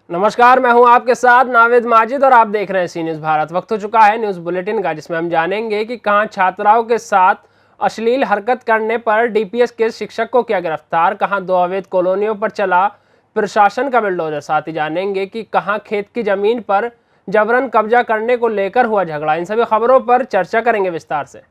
नमस्कार, मैं हूं आपके साथ नाविद माजिद और आप देख रहे हैं सी न्यूज़ भारत। वक्त हो चुका है न्यूज़ बुलेटिन का, जिसमें हम जानेंगे कि कहां छात्राओं के साथ अश्लील हरकत करने पर डीपीएस के शिक्षक को किया गिरफ्तार, कहां 2 अवैध कॉलोनियों पर चला प्रशासन का बुलडोजर। साथ ही जानेंगे कि कहां खेत की जमीन पर जबरन कब्जा करने को लेकर हुआ झगड़ा। इन सभी खबरों पर चर्चा करेंगे विस्तार से।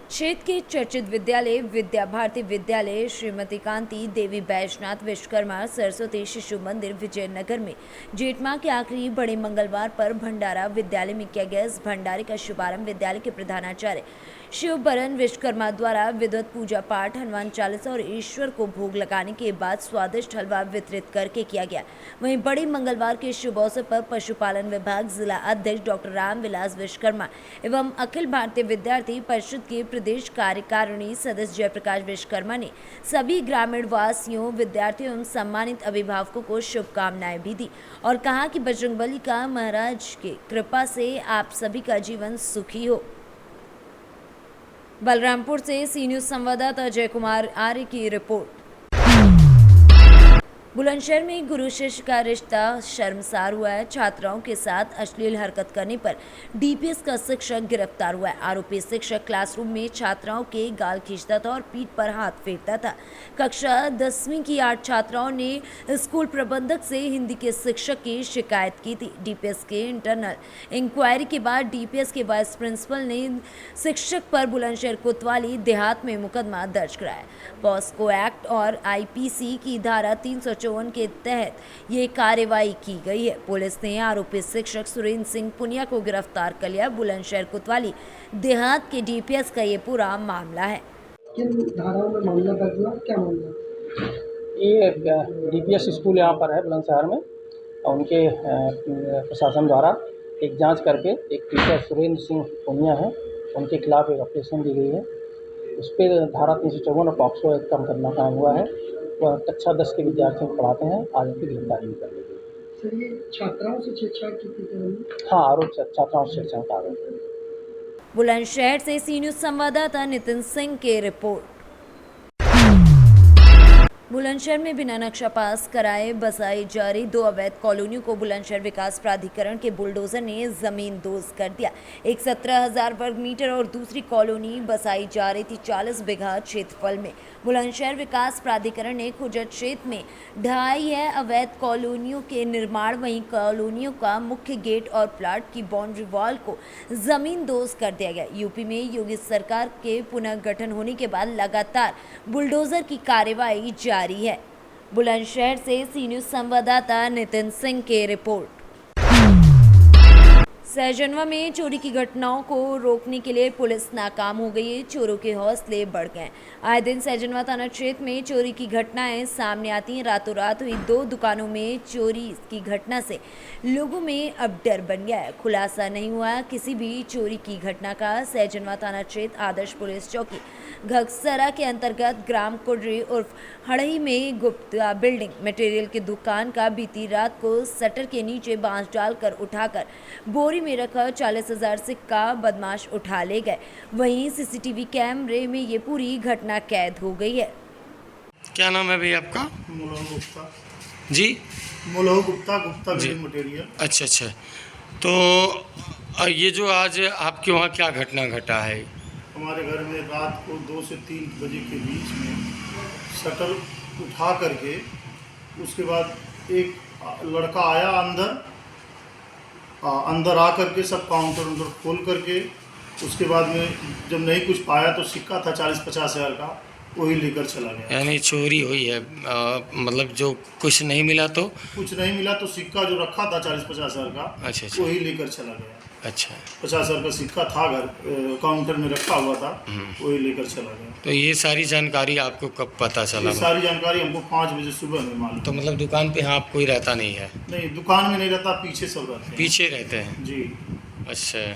क्षेत्र के चर्चित विद्यालय विद्या भारती विद्यालय, श्रीमती कांति देवी बैजनाथ विश्वकर्मा सरस्वती शिशु मंदिर विजयनगर में जेठ माह के आखिरी बड़े मंगलवार पर भंडारा विद्यालय में किया गया। इस भंडारे का शुभारंभ विद्यालय के प्रधानाचार्य शिवबरन विश्वकर्मा द्वारा विधिवत पूजा पाठ, हनुमान चालीसा और ईश्वर को भोग लगाने के बाद स्वादिष्ट हलवा वितरित करके किया गया। वहीं बड़े मंगलवार के शुभ अवसर पर पशुपालन विभाग जिला अध्यक्ष डॉक्टर रामविलास विश्वकर्मा एवं अखिल भारतीय विद्यार्थी परिषद के प्रदेश कार्यकारिणी सदस्य जयप्रकाश विश्वकर्मा ने सभी ग्रामीण वासियों, विद्यार्थियों एवं सम्मानित अभिभावकों को शुभकामनाएं भी दी और कहा कि बजरंगबली का महाराज की कृपा से आप सभी का जीवन सुखी हो। बलरामपुर से सी न्यूज़ संवाददाता अजय कुमार आर्य की रिपोर्ट। बुलंदशहर में गुरु शिष्य का रिश्ता शर्मसार हुआ है। छात्राओं के साथ अश्लील हरकत करने पर डीपीएस का शिक्षक गिरफ्तार हुआ है। आरोपी शिक्षक क्लासरूम में छात्राओं के गाल खींचता था और पीठ पर हाथ फेरता था। कक्षा 10वीं की 8 छात्राओं ने स्कूल प्रबंधक से हिंदी के शिक्षक की शिकायत की थी। डीपीएस के इंटरनल इंक्वायरी के बाद डीपीएस के वाइस प्रिंसिपल ने शिक्षक पर बुलंदशहर कोतवाली देहात में मुकदमा दर्ज कराया। पॉस्को एक्ट और आईपीसी की धारा 354 के तहत ये कार्रवाई की गई है। पुलिस ने आरोपी शिक्षक सुरेंद्र सिंह पुनिया को गिरफ्तार कर लिया। बुलंदशहर कोतवाली देहात के डीपीएस का ये पूरा मामला है। किन धाराओं में मामला दर्ज हुआ, क्या मामला? ये डीपीएस स्कूल यहाँ पर है बुलंदशहर में, और उनके प्रशासन द्वारा एक जांच करके एक टीचर सुरेंद्र सिंह पुनिया है, उनके खिलाफ एक एप्लीकेशन दी गई है। उस पर धारा 354 और पॉक्सो एक्ट का मुकदमा कायम हुआ है। वह कक्षा 10 के विद्यार्थियों को पढ़ाते हैं। आज उनकी गिरफ्तारी भी कर ली गई। सर, ये छात्राओं से छेड़छाड़ की थी? हाँ, आरोप छात्राओं से छेड़छाड़ का आरोप है। बुलंदशहर से सी न्यूज़ संवाददाता नितिन सिंह की रिपोर्ट। बुलंदशहर में बिना नक्शा पास कराए बसाई जा रही 2 अवैध कॉलोनियों को बुलंदशहर विकास प्राधिकरण के बुलडोजर ने जमीन दोज कर दिया। एक 17,000 वर्ग मीटर और दूसरी कॉलोनी बसाई जा रही थी 40 बीघा क्षेत्रफल में। बुलंदशहर विकास प्राधिकरण ने खुजर क्षेत्र में ढाई है अवैध कॉलोनियों के निर्माण, वहीं कॉलोनियों का मुख्य गेट और प्लाट की बाउंड्री वॉल को जमीन दोज कर दिया गया। यूपी में योगी सरकार के पुनर्गठन होने के बाद लगातार बुलडोजर की कार्रवाई जारी है। बुलंदशहर से सी न्यूज़ संवाददाता नितिन सिंह की रिपोर्ट। सहजनवा में चोरी की घटनाओं को रोकने के लिए पुलिस नाकाम हो गई है। चोरों के हौसले बढ़ गए। आए दिन सहजनवा थाना क्षेत्र में चोरी की घटनाएं सामने आती हैं। रातों रात हुई 2 दुकानों में चोरी की घटना से लोगों में अब डर बन गया है। खुलासा नहीं हुआ किसी भी चोरी की घटना का। सहजनवा थाना क्षेत्र आदर्श पुलिस चौकी घगसरा के अंतर्गत ग्राम कुडरी उर्फ हड़ई में गुप्ता बिल्डिंग मटेरियल की दुकान का बीती रात को शटर के नीचे बांस डालकर उठाकर बोरी में रखा 40,000 सिक्का बदमाश उठा ले गए। वहीं सीसीटीवी कैमरे में ये पूरी घटना कैद हो गई है। क्या नाम है भैया आपका? मोलोह गुप्ता जी, मोलोह गुप्ता बिल्डिंग मटेरियल। अच्छा अच्छा। तो ये जो आज आपके वहाँ क्या घटना घटा है? हमारे घर में रात को 2 से 3 बजे के बीच में शटर उठा करके उसके बाद एक लड़का आया अंदर आ करके सब काउंटर खोल करके, उसके बाद में जब नहीं कुछ पाया तो सिक्का था 40-50 हज़ार का, वही लेकर चला गया। यानी चोरी हुई है, मतलब जो कुछ नहीं मिला तो? कुछ नहीं मिला तो सिक्का जो रखा था 40-50 हज़ार का, अच्छा अच्छा, वही लेकर चला गया। अच्छा, 50 हज़ार का सिक्का था घर काउंटर में रखा हुआ था, वही लेकर चला गया। तो ये सारी जानकारी आपको कब पता चला? ये सारी जानकारी हमको 5 बजे सुबह में मालूम। तो मतलब दुकान पे यहाँ कोई रहता नहीं है? नहीं, दुकान में नहीं रहता, पीछे सब रहते हैं। पीछे रहते हैं जी। अच्छा,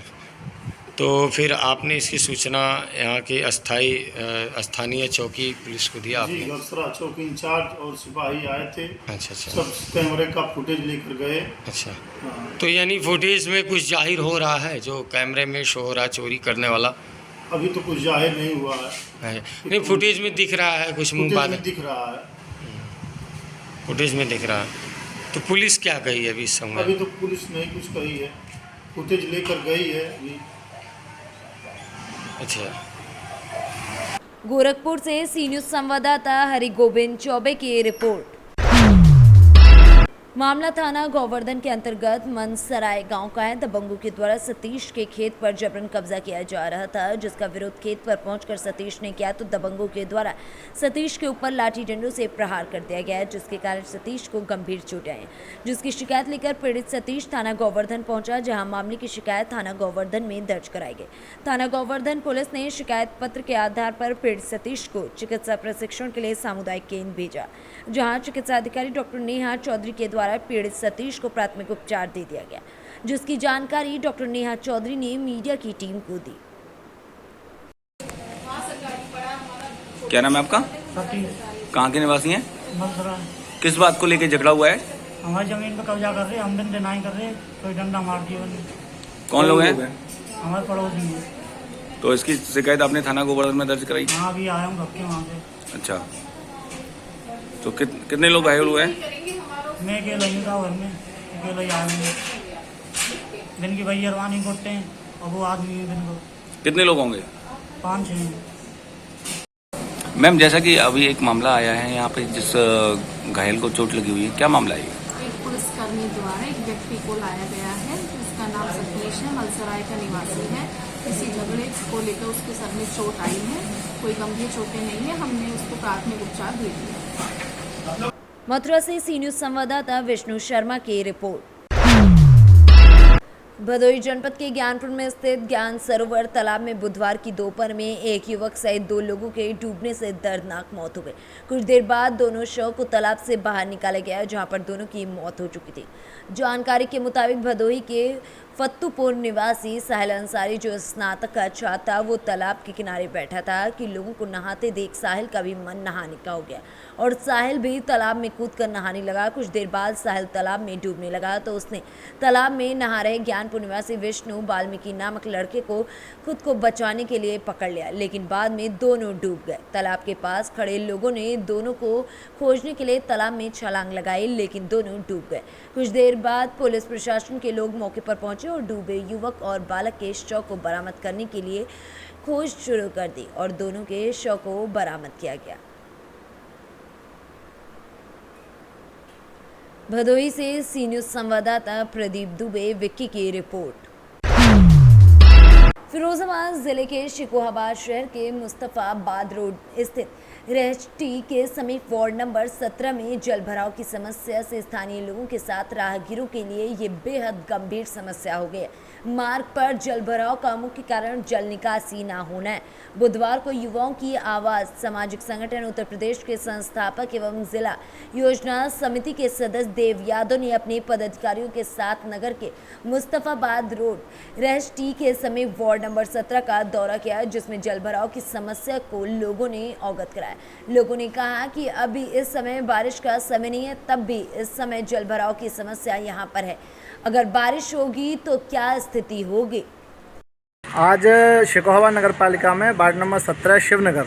तो फिर आपने इसकी सूचना यहाँ के स्थानीय चौकी पुलिस को दिया जी, आपने? घगसरा चौकी इंचार्ज और सिपाही आए थे। अच्छा अच्छा, सब कैमरे का फुटेज लेकर गए। अच्छा। हाँ। तो यानी फुटेज में कुछ जाहिर हो रहा है जो कैमरे में शो हो रहा है चोरी करने वाला? अभी तो कुछ जाहिर नहीं हुआ है। नहीं, फुटेज में दिख रहा है कुछ मुंह फुटेज बात में दिख रहा है। फुटेज में दिख रहा है। तो पुलिस क्या कही है अभी इस समय? अभी तो पुलिस नहीं कुछ कही है, फुटेज लेकर गई है अभी। अच्छा। गोरखपुर से सी न्यूज संवाददाता हरिगोविंद चौबे की रिपोर्ट। मामला थाना गोवर्धन के अंतर्गत मनसराय गांव का है। दबंगों के द्वारा सतीश के खेत पर जबरन कब्जा किया जा रहा था, जिसका विरोध खेत पर पहुंचकर सतीश ने किया तो दबंगों के द्वारा सतीश के ऊपर लाठी डंडों से प्रहार कर दिया गया, जिसके कारण सतीश को गंभीर चोटें आई, जिसकी शिकायत लेकर पीड़ित सतीश थाना गोवर्धन पहुंचा, जहां मामले की शिकायत थाना गोवर्धन में दर्ज कराई गई। थाना गोवर्धन पुलिस ने शिकायत पत्र के आधार पर पीड़ित सतीश को चिकित्सा प्रशिक्षण के लिए सामुदायिक केंद्र भेजा, जहाँ चिकित्सा अधिकारी डॉक्टर नेहा चौधरी के द्वारा पीड़ित सतीश को प्राथमिक उपचार दे दिया गया, जिसकी जानकारी डॉक्टर नेहा चौधरी ने मीडिया की टीम को दी। क्या नाम है आपका? कहाँ के निवासी हैं? मनसराय। किस बात को लेकर झगड़ा हुआ है? हमारी जमीन पे कब्जा कर रहे, हम दिन डिनाई कर रहे, कोई डंडा मार दिया उन्हें। कौन लोग हैं? हमारे पड़ोसी हैं। तो इसकी शिकायत आपने थाना गोवर्धन में दर्ज कराई? हाँ, अभी आया हूँ घर के वहाँ से। अच्छा, तो कितने लोग घायल हुए हैं? मैं अकेला ही था घर में, अकेला ही आया हूँ। दिन की भैया रवानी करते हैं और वो आदमी है दिन को। कितने लोग होंगे? 5-6 हैं। मैम, जैसा कि अभी एक मामला आया है यहाँ पे जिस घायल को चोट लगी हुई है, क्या मामला है? एक पुलिसकर्मी द्वारा एक व्यक्ति को लाया गया है, जिसका नाम सतीश है, मलसराय का निवासी है। किसी झगड़े को लेकर उसके सर में चोट आई है, कोई गंभीर चोटें नहीं है, हमने उसको प्राथमिक उपचार दे दिया। मथुरा से सी न्यूज संवाददाता विष्णु शर्मा की रिपोर्ट। भदोही जनपद के ज्ञानपुर में स्थित ज्ञान सरोवर तालाब में बुधवार की दोपहर में एक युवक सहित 2 लोगों के डूबने से दर्दनाक मौत हो गई। कुछ देर बाद दोनों शव को तालाब से बाहर निकाला गया, जहां पर दोनों की मौत हो चुकी थी। जानकारी के मुताबिक भदोही के फत्तूपुर निवासी साहिल अंसारी, जो स्नातक का छात्र था, वो तालाब के किनारे बैठा था कि लोगों को नहाते देख साहिल का भी मन नहाने का हो गया और साहिल भी तालाब में कूदकर नहाने लगा। कुछ देर बाद साहिल तालाब में डूबने लगा तो उसने तालाब में नहा रहे ज्ञानपुर निवासी विष्णु वाल्मीकि नामक लड़के को खुद को बचाने के लिए पकड़ लिया, लेकिन बाद में दोनों डूब गए। तालाब के पास खड़े लोगों ने दोनों को खोजने के लिए तालाब में छलांग लगाई, लेकिन दोनों डूब गए। कुछ देर बाद पुलिस प्रशासन के लोग मौके पर पहुंचे और डूबे युवक और बालक के शव को बरामद करने के लिए खोज शुरू कर दी और दोनों के शव को बरामद किया गया। भदोही से सी न्यूज संवाददाता प्रदीप दुबे विक्की की रिपोर्ट। फिरोजाबाद जिले के शिकोहाबाद शहर के मुस्तफाबाद रोड स्थित रेहटी के समीप वार्ड नंबर 17 में जल भराव की समस्या से स्थानीय लोगों के साथ राहगीरों के लिए ये बेहद गंभीर समस्या हो गई है। मार्ग पर जल भराव का मुख्य कारण जल निकासी न होना है। बुधवार को युवाओं की आवाज़ सामाजिक संगठन उत्तर प्रदेश के संस्थापक एवं जिला योजना समिति के सदस्य देव यादव ने अपने पदाधिकारियों के साथ नगर के मुस्तफाबाद रोड रेहटी के समीप वार्ड नंबर 17 का दौरा किया, जिसमें जल भराव की समस्या को लोगों ने अवगत कराया। लोगों ने कहा कि अभी इस समय बारिश का समय नहीं है, तब भी इस समय जल भराव की समस्या यहाँ पर है। अगर बारिश होगी तो क्या स्थिति होगी? आज शिकोहाबाद नगर पालिका में वार्ड नंबर 17 शिवनगर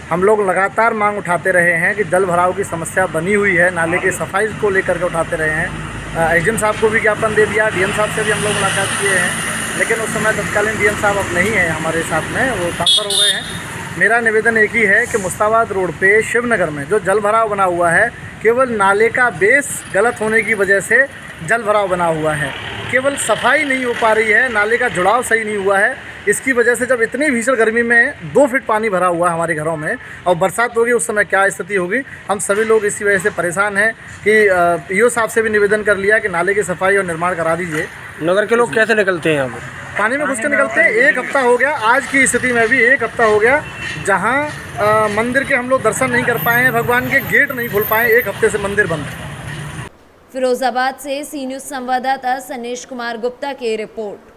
हम लोग लगातार मांग उठाते रहे हैं कि जल भराव की समस्या बनी हुई है, नाले की सफाई को लेकर के उठाते रहे हैं। एसडीएम साहब को भी ज्ञापन दे दिया, डीएम साहब से भी हम लोग मुलाकात किए हैं, लेकिन उस समय तत्कालीन डीएम साहब अब नहीं है हमारे साथ में, वो ट्रांसफ़र हो गए हैं। मेरा निवेदन एक ही है कि मुस्ताबाद रोड पे शिवनगर में जो जल भराव बना हुआ है, केवल नाले का बेस गलत होने की वजह से जल भराव बना हुआ है। केवल सफाई नहीं हो पा रही है, नाले का जुड़ाव सही नहीं हुआ है। इसकी वजह से जब इतनी भीषण गर्मी में 2 फीट पानी भरा हुआ है हमारे घरों में और बरसात होगी उस समय क्या स्थिति होगी, हम सभी लोग इसी वजह से परेशान हैं कि ईओ साहब से भी निवेदन कर लिया कि नाले की सफाई और निर्माण करा दीजिए। नगर के लोग कैसे निकलते हैं यहाँ पर? पानी में घुस के निकलते हैं। 1 हफ्ता हो गया, आज की स्थिति में भी 1 हफ्ता हो गया जहाँ मंदिर के हम लोग दर्शन नहीं कर पाए हैं, भगवान के गेट नहीं खुल पाए, 1 हफ्ते से मंदिर बंद है। फिरोजाबाद से सी न्यूज संवाददाता सनेश कुमार गुप्ता की रिपोर्ट।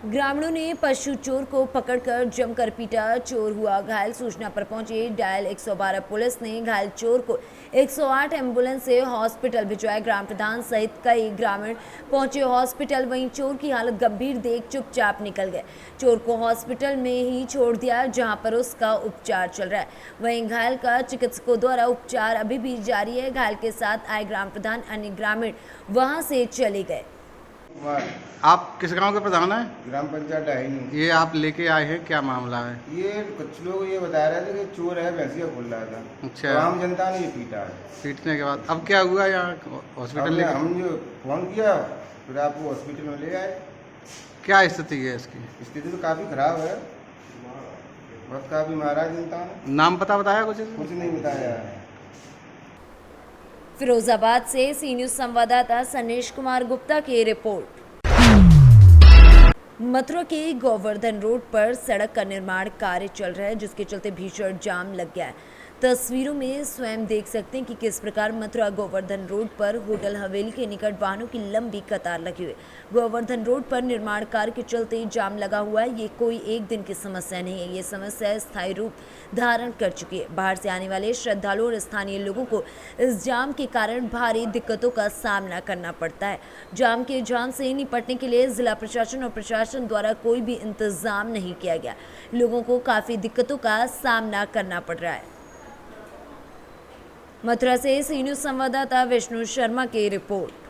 ग्रामीणों ने पशु चोर को पकड़कर जमकर पीटा, चोर हुआ घायल। सूचना पर पहुंची डायल 112 पुलिस ने घायल चोर को 108 एम्बुलेंस से हॉस्पिटल भिजवाया। ग्राम प्रधान सहित कई ग्रामीण पहुंचे हॉस्पिटल, वहीं चोर की हालत गंभीर देख चुपचाप निकल गए। चोर को हॉस्पिटल में ही छोड़ दिया जहां पर उसका उपचार चल रहा है। वहीं घायल का चिकित्सकों द्वारा उपचार अभी भी जारी है। घायल के साथ आए ग्राम प्रधान अन्य ग्रामीण वहां से चले गए। आप किस गांव के प्रधान हैं? ग्राम पंचायत डायनी। ये आप लेके आए हैं, क्या मामला है? ये कुछ लोग ये बता रहे थे कि चोर है, भैंसिया खोल रहा था। अच्छा। तो आम जनता ने ये पीटा है। पीटने के बाद अब क्या हुआ? यहाँ हॉस्पिटल ले हम जो फोन किया फिर आपको हॉस्पिटल में ले आए। क्या स्थिति है इसकी? स्थिति तो काफ़ी खराब है, बहुत काफ़ी मारा जनता ने। नाम पता बताया कुछ नहीं बताया है। फिरोजाबाद से सी न्यूज संवाददाता सनेश कुमार गुप्ता की रिपोर्ट। मथुरा के गोवर्धन रोड पर सड़क का निर्माण कार्य चल रहा है, जिसके चलते भीषण जाम लग गया है। तस्वीरों में स्वयं देख सकते हैं कि किस प्रकार मथुरा गोवर्धन रोड पर होटल हवेली के निकट वाहनों की लंबी कतार लगी हुई है। गोवर्धन रोड पर निर्माण कार्य के चलते जाम लगा हुआ है। ये कोई एक दिन की समस्या नहीं है, ये समस्या स्थायी रूप धारण कर चुकी है। बाहर से आने वाले श्रद्धालुओं और स्थानीय लोगों को इस जाम के कारण भारी दिक्कतों का सामना करना पड़ता है। जाम के जाम से निपटने के लिए जिला प्रशासन और प्रशासन द्वारा कोई भी इंतजाम नहीं किया गया। लोगों को काफी दिक्कतों का सामना करना पड़ रहा है। मथुरा से सी न्यूज संवाददाता विष्णु शर्मा की रिपोर्ट।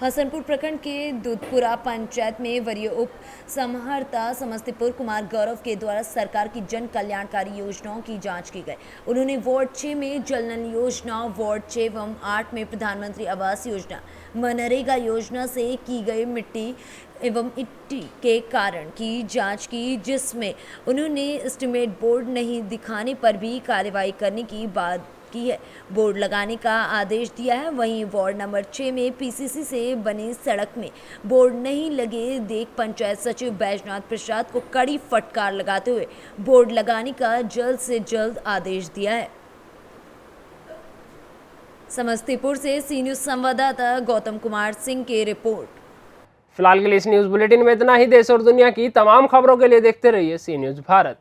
हसनपुर प्रखंड के दूधपुरा पंचायत में वरीय उप समहर्ता समस्तीपुर कुमार गौरव के द्वारा सरकार की जन कल्याणकारी योजनाओं की जांच की गई। उन्होंने वार्ड 6 में जल नल योजना, वार्ड 6 एवं 8 में प्रधानमंत्री आवास योजना, मनरेगा योजना से की गई मिट्टी एवं इट्टी के कारण की जांच की, जिसमें उन्होंने एस्टीमेट बोर्ड नहीं दिखाने पर भी कार्रवाई करने की बात की है। बोर्ड लगाने का आदेश दिया है। वहीं वार्ड नंबर 6 में पीसीसी से बनी सड़क में बोर्ड नहीं लगे देख पंचायत सचिव बैजनाथ प्रसाद को कड़ी फटकार लगाते हुए बोर्ड लगाने का जल्द से जल्द आदेश दिया है। समस्तीपुर से सी न्यूज संवाददाता गौतम कुमार सिंह की रिपोर्ट। फिलहाल के लिए इस न्यूज बुलेटिन में इतना ही। देश और दुनिया की तमाम खबरों के लिए देखते रहिए सी न्यूज भारत।